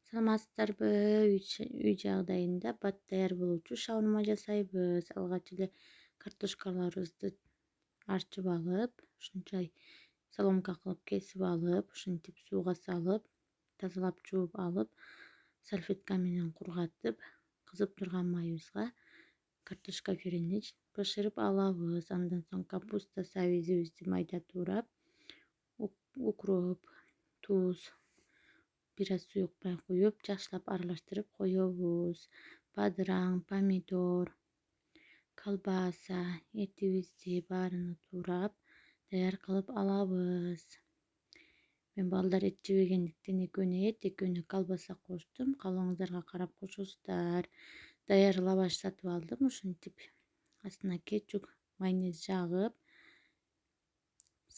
Саламатсыздарбы? Үй жагдайында бат даяр болуучу шаурма жасайбыз. Алгач эле картошкаларыбызды арчып алып, ушунчай соломка кылып кесип алып, ушинтип сууга салып, тазалап жууп алып, салфетка менен кургатып, кызып турган майыбызга картошка пюрени бышырып алабыз. Андан соң капуста сабизибизди майда туурап, укроп, туз, бир аз суюк май куюп, жакшылап аралаштырып коебуз. Бадыраң, помидор, колбаса, этибизди баарыны туурап даяр кылып алабыз. Мен балдар эт жебегендиктен экөөнө эт, экөөнө колбаса коштум. Каалооңуздарга карап кошосуздар. Даяр лаваш сатып алдым. Ушинтип астына кетчуп, майонез жагып,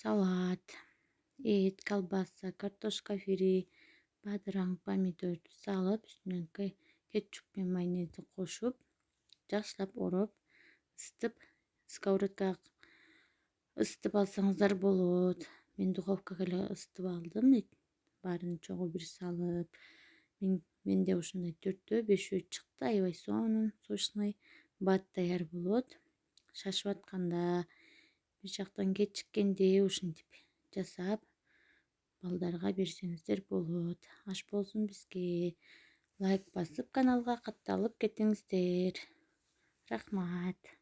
салат, эт, колбаса, картошка фри, бадыраң, помидорду салып, үстүнөн кетчуп менен майонезди кошуп, жакшылап ороп, ысытып, сковородкага ысытып алсаңыздар болот. Мен духовкага эле ысытып алдым, баарын чогуу бир салып. Менде ушундай 4-5 чыкты, аябай сонун, сочный бат даяр болот. Шашып атканда, бир жактан кечиккенде ушинтип жасап балдарга берсеңиздер болот. Аш болсун бизге. Лайк басып, каналга катталып кетиңиздер. Рахмат.